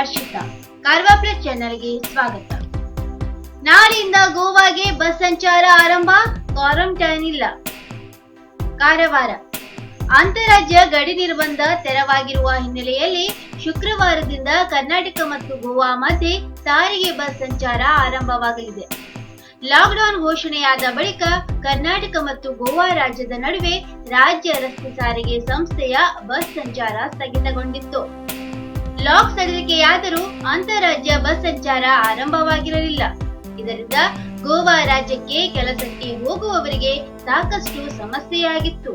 Harshita. Karwa plus ಚಾನೆಲ್ಗೆ ಸ್ವಾಗತ. ನಾಳೆಯಿಂದ ಗೋವಾಗೆ ಬಸ್ ಸಂಚಾರ ಆರಂಭ, ಕ್ವಾರಂಟೈನ್ ಇಲ್ಲ. ಕಾರವಾರ ಅಂತಾರಾಜ್ಯ ಗಡಿ ನಿರ್ಬಂಧ ತೆರವಾಗಿರುವ ಹಿನ್ನೆಲೆಯಲ್ಲಿ ಶುಕ್ರವಾರದಿಂದ ಕರ್ನಾಟಕ ಮತ್ತು ಗೋವಾ ಮಧ್ಯೆ ಸಾರಿಗೆ ಬಸ್ ಸಂಚಾರ ಆರಂಭವಾಗಲಿದೆ. ಲಾಕ್ಡೌನ್ ಘೋಷಣೆಯಾದ ಬಳಿಕ ಕರ್ನಾಟಕ ಮತ್ತು ಗೋವಾ ರಾಜ್ಯದ ನಡುವೆ ರಾಜ್ಯ ರಸ್ತೆ ಸಾರಿಗೆ ಸಂಸ್ಥೆಯ ಬಸ್ ಸಂಚಾರ ಸ್ಥಗಿತಗೊಂಡಿತ್ತು. ಲಾಕ್ ಸಡಿಲಿಕೆಯಾದರೂ ಅಂತಾರಾಜ್ಯ ಬಸ್ ಸಂಚಾರ ಆರಂಭವಾಗಿರಲಿಲ್ಲ. ಇದರಿಂದ ಗೋವಾ ರಾಜ್ಯಕ್ಕೆ ಕೆಲಸಕ್ಕೆ ಹೋಗುವವರಿಗೆ ಸಾಕಷ್ಟು ಸಮಸ್ಯೆಯಾಗಿತ್ತು.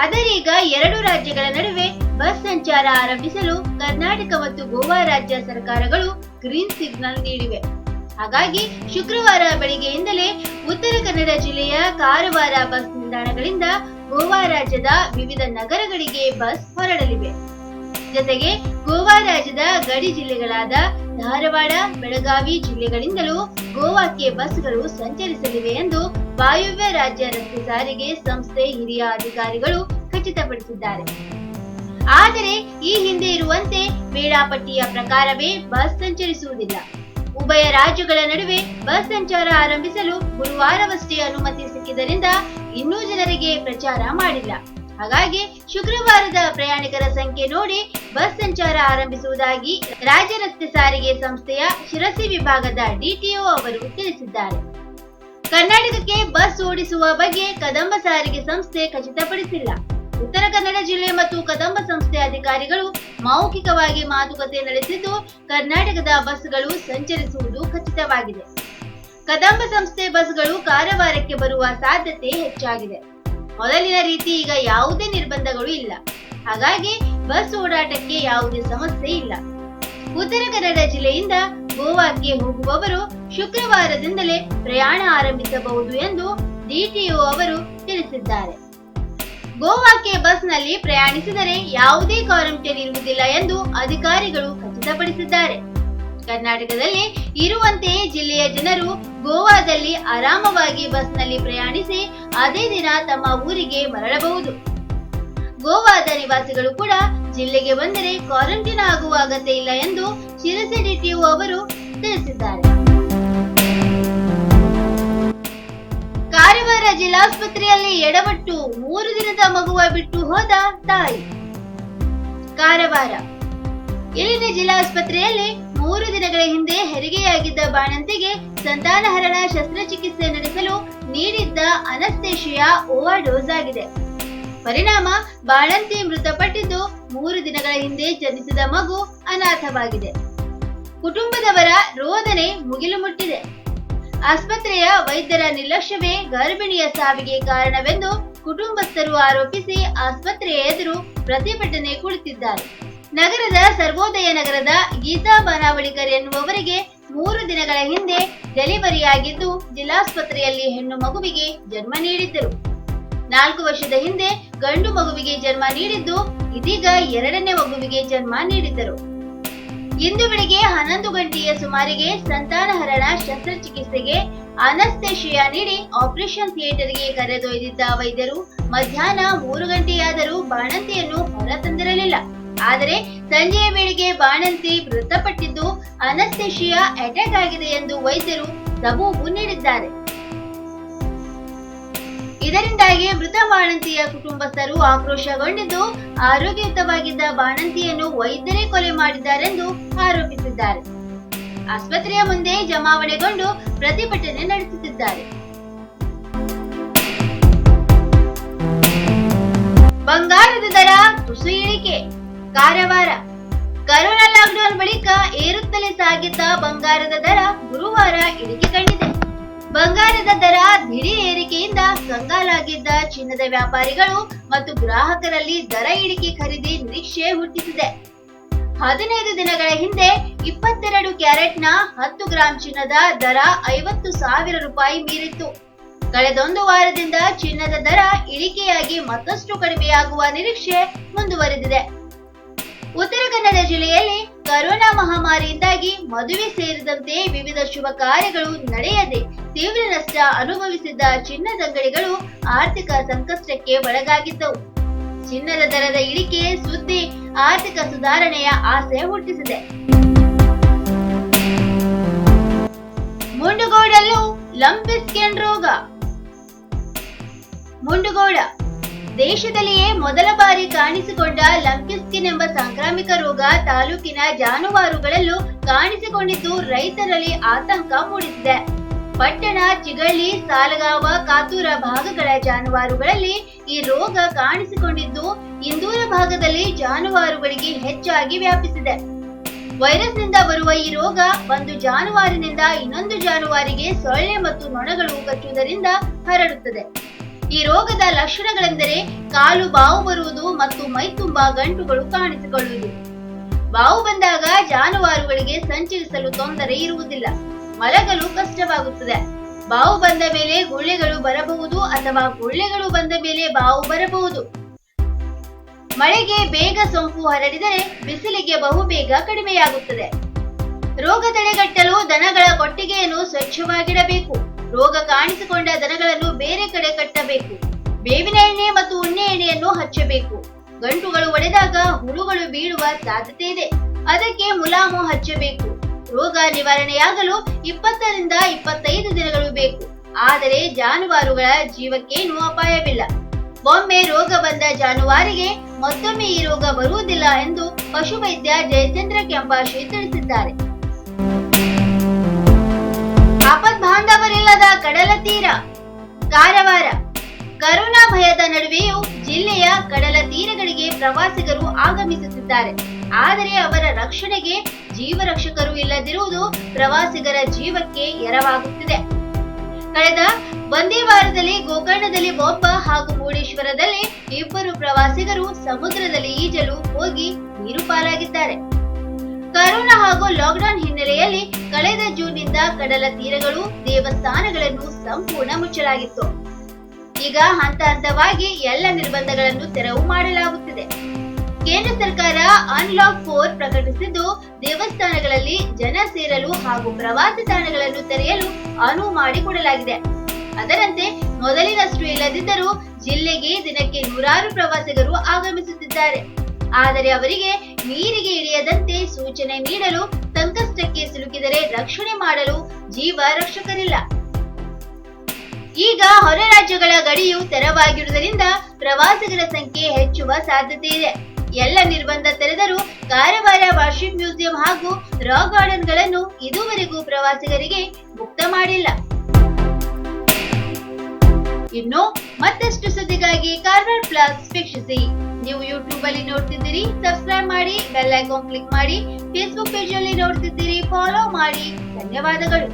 ಅದರೀಗ ಎರಡು ರಾಜ್ಯಗಳ ನಡುವೆ ಬಸ್ ಸಂಚಾರ ಆರಂಭಿಸಲು ಕರ್ನಾಟಕ ಮತ್ತು ಗೋವಾ ರಾಜ್ಯ ಸರ್ಕಾರಗಳು ಗ್ರೀನ್ ಸಿಗ್ನಲ್ ನೀಡಿವೆ. ಹಾಗಾಗಿ ಶುಕ್ರವಾರ ಬೆಳಿಗ್ಗೆಯಿಂದಲೇ ಉತ್ತರ ಕನ್ನಡ ಜಿಲ್ಲೆಯ ಕಾರವಾರ ಬಸ್ ನಿಲ್ದಾಣಗಳಿಂದ ಗೋವಾ ರಾಜ್ಯದ ವಿವಿಧ ನಗರಗಳಿಗೆ ಬಸ್ ಹೊರಡಲಿವೆ. ಜೊತೆಗೆ ಗೋವಾ ರಾಜ್ಯದ ಗಡಿ ಜಿಲ್ಲೆಗಳಾದ ಧಾರವಾಡ, ಬೆಳಗಾವಿ ಜಿಲ್ಲೆಗಳಿಂದಲೂ ಗೋವಾಕ್ಕೆ ಬಸ್ಗಳು ಸಂಚರಿಸಲಿವೆ ಎಂದು ವಾಯುವ್ಯ ರಾಜ್ಯ ರಸ್ತೆ ಸಾರಿಗೆ ಸಂಸ್ಥೆ ಹಿರಿಯ ಅಧಿಕಾರಿಗಳು ಖಚಿತಪಡಿಸಿದ್ದಾರೆ. ಆದರೆ ಈ ಹಿಂದೆ ಇರುವಂತೆ ವೇಳಾಪಟ್ಟಿಯ ಪ್ರಕಾರವೇ ಬಸ್ ಸಂಚರಿಸುವುದಿಲ್ಲ. ಉಭಯ ರಾಜ್ಯಗಳ ನಡುವೆ ಬಸ್ ಸಂಚಾರ ಆರಂಭಿಸಲು ಗುರುವಾರವಷ್ಟೇ ಅನುಮತಿ ಸಿಕ್ಕಿದ್ದರಿಂದ ಇನ್ನೂ ಜನರಿಗೆ ಪ್ರಚಾರ ಮಾಡಿಲ್ಲ. ಹಾಗಾಗಿ ಶುಕ್ರವಾರದ ಪ್ರಯಾಣಿಕರ ಸಂಖ್ಯೆ ನೋಡಿ ಬಸ್ ಸಂಚಾರ ಆರಂಭಿಸುವುದಾಗಿ ರಾಜ್ಯ ರಸ್ತೆ ಸಾರಿಗೆ ಸಂಸ್ಥೆಯ ಶಿರಸಿ ವಿಭಾಗದ ಡಿಟಿಒ ಅವರು ತಿಳಿಸಿದ್ದಾರೆ. ಕರ್ನಾಟಕಕ್ಕೆ ಬಸ್ ಓಡಿಸುವ ಬಗ್ಗೆ ಕದಂಬ ಸಾರಿಗೆ ಸಂಸ್ಥೆ ಖಚಿತಪಡಿಸಿಲ್ಲ. ಉತ್ತರ ಕನ್ನಡ ಜಿಲ್ಲೆ ಮತ್ತು ಕದಂಬ ಸಂಸ್ಥೆ ಅಧಿಕಾರಿಗಳು ಮೌಖಿಕವಾಗಿ ಮಾತುಕತೆ ನಡೆಸಿದ್ದು ಕರ್ನಾಟಕದ ಬಸ್ಗಳು ಸಂಚರಿಸುವುದು ಖಚಿತವಾಗಿದೆ. ಕದಂಬ ಸಂಸ್ಥೆ ಬಸ್ಗಳು ಕಾರವಾರಕ್ಕೆ ಬರುವ ಸಾಧ್ಯತೆ ಹೆಚ್ಚಾಗಿದೆ. ಮೊದಲಿನ ರೀತಿ ಈಗ ಯಾವುದೇ ನಿರ್ಬಂಧಗಳು ಇಲ್ಲ. ಹಾಗಾಗಿ ಬಸ್ ಓಡಾಟಕ್ಕೆ ಯಾವುದೇ ಸಮಸ್ಯೆ ಇಲ್ಲ. ಉತ್ತರ ಕನ್ನಡ ಜಿಲ್ಲೆಯಿಂದ ಗೋವಾಕ್ಕೆ ಹೋಗುವವರು ಶುಕ್ರವಾರದಿಂದಲೇ ಪ್ರಯಾಣ ಆರಂಭಿಸಬಹುದು ಎಂದು ಡಿಟಿಒ ಅವರು ತಿಳಿಸಿದ್ದಾರೆ. ಗೋವಾಕ್ಕೆ ಬಸ್ನಲ್ಲಿ ಪ್ರಯಾಣಿಸಿದರೆ ಯಾವುದೇ ಕ್ವಾರಂಟೈನ್ ಇರುವುದಿಲ್ಲ ಎಂದು ಅಧಿಕಾರಿಗಳು ಖಚಿತಪಡಿಸಿದ್ದಾರೆ. ಕರ್ನಾಟಕದಲ್ಲಿ ಇರುವಂತೆಯೇ ಜಿಲ್ಲೆಯ ಜನರು ಗೋವಾದಲ್ಲಿ ಆರಾಮವಾಗಿ ಬಸ್ನಲ್ಲಿ ಪ್ರಯಾಣಿಸಿ ಅದೇ ದಿನ ತಮ್ಮ ಊರಿಗೆ ಮರಳಬಹುದು. ಗೋವಾದ ನಿವಾಸಿಗಳು ಕೂಡ ಜಿಲ್ಲೆಗೆ ಬಂದರೆ ಕ್ವಾರಂಟೈನ್ ಆಗುವ ಅಗತ್ಯ ಇಲ್ಲ ಎಂದು ಶಿರಸಿ ಡಿಟಿಒ ಅವರು ತಿಳಿಸಿದ್ದಾರೆ. ಕಾರವಾರ ಜಿಲ್ಲಾಸ್ಪತ್ರೆಯಲ್ಲಿ ಎಡವಟ್ಟು 3 ದಿನದ ಮಗುವ ಬಿಟ್ಟು ಹೋದ ತಾಯಿ. ಕಾರವಾರ ಇಲ್ಲಿನ ಜಿಲ್ಲಾಸ್ಪತ್ರೆಯಲ್ಲಿ 3 ದಿನಗಳ ಹಿಂದೆ ಹೆರಿಗೆಯಾಗಿದ್ದ ಬಾಣಂತಿಗೆ ಸಂತಾನಹರಣ ಶಸ್ತ್ರಚಿಕಿತ್ಸೆ ನಡೆಸಲು ನೀಡಿದ್ದ ಅನಸ್ತೇಶಿಯಾ ಓವರ್ಡೋಸ್ ಆಗಿದೆ. ಪರಿಣಾಮ ಬಾಣಂತಿ ಮೃತಪಟ್ಟಿದ್ದು 3 ದಿನಗಳ ಹಿಂದೆ ಜನಿಸಿದ ಮಗು ಅನಾಥವಾಗಿದೆ. ಕುಟುಂಬದವರ ರೋದನೆ ಮುಗಿಲು ಮುಟ್ಟಿದೆ. ಆಸ್ಪತ್ರೆಯ ವೈದ್ಯರ ನಿರ್ಲಕ್ಷ್ಯವೇ ಗರ್ಭಿಣಿಯ ಸಾವಿಗೆ ಕಾರಣವೆಂದು ಕುಟುಂಬಸ್ಥರು ಆರೋಪಿಸಿ ಆಸ್ಪತ್ರೆಯ ಎದುರು ಪ್ರತಿಭಟನೆ ಕುಳಿತಿದ್ದಾರೆ. ನಗರದ ಸರ್ವೋದಯ ನಗರದ ಗೀತಾ ಬಾನಾವಳಿಕರ್ ಎನ್ನುವವರಿಗೆ 3 ದಿನಗಳ ಹಿಂದೆ ಡೆಲಿವರಿಯಾಗಿದ್ದು ಜಿಲ್ಲಾಸ್ಪತ್ರೆಯಲ್ಲಿ ಹೆಣ್ಣು ಮಗುವಿಗೆ ಜನ್ಮ ನೀಡಿದ್ದರು. 4 ವರ್ಷದ ಹಿಂದೆ ಗಂಡು ಮಗುವಿಗೆ ಜನ್ಮ ನೀಡಿದ್ದು ಇದೀಗ 2ನೇ ಮಗುವಿಗೆ ಜನ್ಮ ನೀಡಿದ್ದರು. ಇಂದು ಬೆಳಿಗ್ಗೆ 11 ಗಂಟೆಯ ಸುಮಾರಿಗೆ ಸಂತಾನಹರಣ ಶಸ್ತ್ರಚಿಕಿತ್ಸೆಗೆ ಅನಸ್ತೇಶಿಯಾ ನೀಡಿ ಆಪರೇಷನ್ ಥಿಯೇಟರ್ಗೆ ಕರೆದೊಯ್ದಿದ್ದ ವೈದ್ಯರು ಮಧ್ಯಾಹ್ನ 3 ಗಂಟೆಯಾದರೂ ಬಾಣಂತಿಯನ್ನು ಹೊರತಂದಿರಲಿಲ್ಲ. ಆದರೆ ಸಂಜೆಯ ವೇಳೆಗೆ ಬಾಣಂತಿ ಮೃತಪಟ್ಟಿದ್ದು ಅನಸ್ತೇಶಿಯಾ ಅಟ್ಯಾಕ್ ಆಗಿದೆ ಎಂದು ವೈದ್ಯರು ಸಬೂಬು ನೀಡಿದ್ದಾರೆ. ಇದರಿಂದಾಗಿ ಮೃತ ಬಾಣಂತಿಯ ಕುಟುಂಬಸ್ಥರು ಆಕ್ರೋಶಗೊಂಡಿದ್ದು ಆರೋಗ್ಯಯುತವಾಗಿದ್ದ ಬಾಣಂತಿಯನ್ನು ವೈದ್ಯರೇ ಕೊಲೆ ಮಾಡಿದ್ದಾರೆಂದು ಆರೋಪಿಸಿದ್ದಾರೆ. ಆಸ್ಪತ್ರೆಯ ಮುಂದೆ ಜಮಾವಣೆಗೊಂಡು ಪ್ರತಿಭಟನೆ ನಡೆಸುತ್ತಿದ್ದಾರೆ. ಬಂಗಾರದ ದರ ತುಸು ಇಳಿಕೆ. ಕಾರವಾರ ಕರೋನಾ ಲಾಕ್ಡೌನ್ ಬಳಿಕ ಏರುತ್ತಲೇ ಸಾಗಿದ್ದ ಬಂಗಾರದ ದರ ಗುರುವಾರ ಇಳಿಕೆ ಕಂಡಿದೆ. ಬಂಗಾರದ ದರ ದಿಢೀರ್ ಏರಿಕೆಯಿಂದ ಕಂಗಾಲಾಗಿದ್ದ ಚಿನ್ನದ ವ್ಯಾಪಾರಿಗಳು ಮತ್ತು ಗ್ರಾಹಕರಲ್ಲಿ ದರ ಇಳಿಕೆ ಖರೀದಿ ನಿರೀಕ್ಷೆ ಹುಟ್ಟಿಸಿದೆ. 15 ದಿನಗಳ ಹಿಂದೆ 22 ಕ್ಯಾರೆಟ್ನ 10 ಗ್ರಾಂ ಚಿನ್ನದ ದರ 50,000 ರೂಪಾಯಿ ಮೀರಿತ್ತು. ಕಳೆದೊಂದು ವಾರದಿಂದ ಚಿನ್ನದ ದರ ಇಳಿಕೆಯಾಗಿ ಮತ್ತಷ್ಟು ಕಡಿಮೆಯಾಗುವ ನಿರೀಕ್ಷೆ ಮುಂದುವರೆದಿದೆ. ಉತ್ತರ ಕನ್ನಡ ಜಿಲ್ಲೆಯಲ್ಲಿ ಕರೋನಾ ಮಹಾಮಾರಿಯಿಂದಾಗಿ ಮದುವೆ ಸೇರಿದಂತೆ ವಿವಿಧ ಶುಭ ಕಾರ್ಯಗಳು ನಡೆಯದೆ ತೀವ್ರ ನಷ್ಟ ಅನುಭವಿಸಿದ್ದ ಚಿನ್ನದಂಗಡಿಗಳು ಆರ್ಥಿಕ ಸಂಕಷ್ಟಕ್ಕೆ ಒಳಗಾಗಿದ್ದವು. ಚಿನ್ನದ ದರದ ಇಳಿಕೆ ಸುದ್ದಿ ಆರ್ಥಿಕ ಸುಧಾರಣೆಯ ಆಸೆ ಹುಟ್ಟಿಸಿದೆ. ಮುಂಡಗೋಡಲ್ಲೂ ಲಂಪಿ ಸ್ಕಿನ್ ರೋಗ. ಮುಂಡಗೋಡ ದೇಶದಲ್ಲಿಯೇ ಮೊದಲ ಬಾರಿ ಕಾಣಿಸಿಕೊಂಡ ಲಂಪಿ ಸ್ಕಿನ್ ಎಂಬ ಸಾಂಕ್ರಾಮಿಕ ರೋಗ ತಾಲೂಕಿನ ಜಾನುವಾರುಗಳಲ್ಲೂ ಕಾಣಿಸಿಕೊಂಡಿದ್ದು ರೈತರಲ್ಲಿ ಆತಂಕ ಮೂಡಿಸಿದೆ. ಪಟ್ಟಣ, ಚಿಗಳ್ಳಿ, ಸಾಲಗಾವ, ಕಾತೂರ ಭಾಗಗಳ ಜಾನುವಾರುಗಳಲ್ಲಿ ಈ ರೋಗ ಕಾಣಿಸಿಕೊಂಡಿದ್ದು ಇಂದೂರ ಭಾಗದಲ್ಲಿ ಜಾನುವಾರುಗಳಿಗೆ ಹೆಚ್ಚಾಗಿ ವ್ಯಾಪಿಸಿದೆ. ವೈರಸ್ನಿಂದ ಬರುವ ಈ ರೋಗ ಒಂದು ಜಾನುವಾರಿನಿಂದ ಇನ್ನೊಂದು ಜಾನುವಾರಿಗೆ ಸೊಳ್ಳೆ ಮತ್ತು ನೊಣಗಳು ಕಚ್ಚುವುದರಿಂದ ಹರಡುತ್ತದೆ. ಈ ರೋಗದ ಲಕ್ಷಣಗಳೆಂದರೆ ಕಾಲು ಬಾವು ಬರುವುದು ಮತ್ತು ಮೈ ತುಂಬಾ ಗಂಟುಗಳು ಕಾಣಿಸಿಕೊಳ್ಳುವುದು. ಬಾವು ಬಂದಾಗ ಜಾನುವಾರುಗಳಿಗೆ ಸಂಚರಿಸಲು ತೊಂದರೆ ಇರುವುದಿಲ್ಲ, ಮಲಗಲು ಕಷ್ಟವಾಗುತ್ತದೆ. ಬಾವು ಬಂದ ಮೇಲೆ ಗುಳ್ಳೆಗಳು ಬರಬಹುದು ಅಥವಾ ಗುಳ್ಳೆಗಳು ಬಂದ ಮೇಲೆ ಬಾವು ಬರಬಹುದು. ಮಳೆಗೆ ಬೇಗ ಸೋಂಕು ಹರಡಿದರೆ ಬಿಸಿಲಿಗೆ ಬಹುಬೇಗ ಕಡಿಮೆಯಾಗುತ್ತದೆ. ರೋಗ ತಡೆಗಟ್ಟಲು ದನಗಳ ಕೊಟ್ಟಿಗೆಯನ್ನು ಸ್ವಚ್ಛವಾಗಿಡಬೇಕು. ರೋಗ ಕಾಣಿಸಿಕೊಂಡ ದನಗಳನ್ನು ಬೇರೆ ಕಡೆ ಕಟ್ಟಬೇಕು. ಬೇವಿನ ಎಣ್ಣೆ ಮತ್ತು ಉಣ್ಣೆ ಎಣ್ಣೆಯನ್ನು ಹಚ್ಚಬೇಕು. ಗಂಟುಗಳು ಒಡೆದಾಗ ಹುಳುಗಳು ಬೀಳುವ ಸಾಧ್ಯತೆ ಇದೆ, ಅದಕ್ಕೆ ಮುಲಾಮು ಹಚ್ಚಬೇಕು. ರೋಗ ನಿವಾರಣೆಯಾಗಲು 20 ರಿಂದ 25 ದಿನಗಳು ಬೇಕು. ಆದರೆ ಜಾನುವಾರುಗಳ ಜೀವಕ್ಕೇನು ಅಪಾಯವಿಲ್ಲ. ಒಮ್ಮೆ ರೋಗ ಬಂದ ಜಾನುವಾರಿಗೆ ಮತ್ತೊಮ್ಮೆ ಈ ರೋಗ ಬರುವುದಿಲ್ಲ ಎಂದು ಪಶುವೈದ್ಯ ಜಯಚಂದ್ರ ಕೆಂಪಾಶಿ ತಿಳಿಸಿದ್ದಾರೆ. ಆಪದ್ಬಾಂಧವರಿಲ್ಲದ ಕಡಲ ತೀರ. ಕಾರವಾರ ಕರೋನಾ ಭಯದ ನಡುವೆಯೂ ಜಿಲ್ಲೆಯ ಕಡಲ ತೀರಗಳಿಗೆ ಪ್ರವಾಸಿಗರು ಆಗಮಿಸುತ್ತಿದ್ದಾರೆ. ಆದರೆ ಅವರ ರಕ್ಷಣೆಗೆ ಜೀವರಕ್ಷಕರು ಇಲ್ಲದಿರುವುದು ಪ್ರವಾಸಿಗರ ಜೀವಕ್ಕೆ ಎರವಾಗುತ್ತಿದೆ. ಕಳೆದ ಒಂದೇ ವಾರದಲ್ಲಿ ಗೋಕರ್ಣದಲ್ಲಿ ಒಬ್ಬ ಹಾಗೂ ಮುರುಡೇಶ್ವರದಲ್ಲಿ 2 ಪ್ರವಾಸಿಗರು ಸಮುದ್ರದಲ್ಲಿ ಈಜಲು ಹೋಗಿ ನೀರು ಪಾಲಾಗಿದ್ದಾರೆ. ಕರೋನಾ ಹಾಗೂ ಲಾಕ್ಡೌನ್ ಹಿನ್ನೆಲೆಯಲ್ಲಿ ಕಳೆದ ಜೂನ್ನಿಂದ ಕಡಲ ತೀರಗಳು, ದೇವಸ್ಥಾನಗಳನ್ನು ಸಂಪೂರ್ಣ ಮುಚ್ಚಲಾಗಿತ್ತು. ಈಗ ಹಂತ ಹಂತವಾಗಿ ಎಲ್ಲ ನಿರ್ಬಂಧಗಳನ್ನು ತೆರವು ಮಾಡಲಾಗುತ್ತಿದೆ. ಕೇಂದ್ರ ಸರ್ಕಾರ ಅನ್ಲಾಕ್ 4 ಪ್ರಕಟಿಸಿದ್ದು ದೇವಸ್ಥಾನಗಳಲ್ಲಿ ಜನ ಸೇರಲು ಹಾಗೂ ಪ್ರವಾಸಿ ತಾಣಗಳನ್ನು ತೆರೆಯಲು ಅನುವು ಮಾಡಿಕೊಡಲಾಗಿದೆ. ಅದರಂತೆ ಮೊದಲಿನಷ್ಟು ಇಲ್ಲದಿದ್ದರೂ ಜಿಲ್ಲೆಗೆ ದಿನಕ್ಕೆ 100 ಪ್ರವಾಸಿಗರು ಆಗಮಿಸುತ್ತಿದ್ದಾರೆ. ಆದರೆ ಅವರಿಗೆ ನೀರಿಗೆ ಇಳಿಯದಂತೆ ಸೂಚನೆ ನೀಡಲು, ಸಂಕಷ್ಟಕ್ಕೆ ಸಿಲುಕಿದರೆ ರಕ್ಷಣೆ ಮಾಡಲು ಜೀವ ರಕ್ಷಕರಿಲ್ಲ. ಈಗ ಹೊರ ರಾಜ್ಯಗಳ ಗಡಿಯು ತೆರವಾಗಿರುವುದರಿಂದ ಪ್ರವಾಸಿಗರ ಸಂಖ್ಯೆ ಹೆಚ್ಚುವ ಸಾಧ್ಯತೆ ಇದೆ. ಎಲ್ಲ ನಿರ್ಬಂಧ ತೆರೆದರೂ ಕಾರವಾರ ವಾರ್ಷಿಕ್ ಮ್ಯೂಸಿಯಂ ಹಾಗೂ ರಾಕ್ ಗಾರ್ಡನ್ಗಳನ್ನು ಇದುವರೆಗೂ ಪ್ರವಾಸಿಗರಿಗೆ ಮುಕ್ತ ಮಾಡಿಲ್ಲ. ಇನ್ನು ಮತ್ತಷ್ಟು ಸುದ್ದಿಗಾಗಿ ಕಾರ್ವಾರ್ ಪ್ಲಸ್ ವೀಕ್ಷಿಸಿ. ನೀವು ಯೂಟ್ಯೂಬ್ ಅಲ್ಲಿ ನೋಡ್ತಿದ್ದೀರಿ, ಸಬ್ಸ್ಕ್ರೈಬ್ ಮಾಡಿ, ಬೆಲ್ ಐಕಾನ್ ಕ್ಲಿಕ್ ಮಾಡಿ. ಫೇಸ್ಬುಕ್ ಪೇಜ್ ಅಲ್ಲಿ ನೋಡ್ತಿದ್ದೀರಿ, ಫಾಲೋ ಮಾಡಿ. ಧನ್ಯವಾದಗಳು.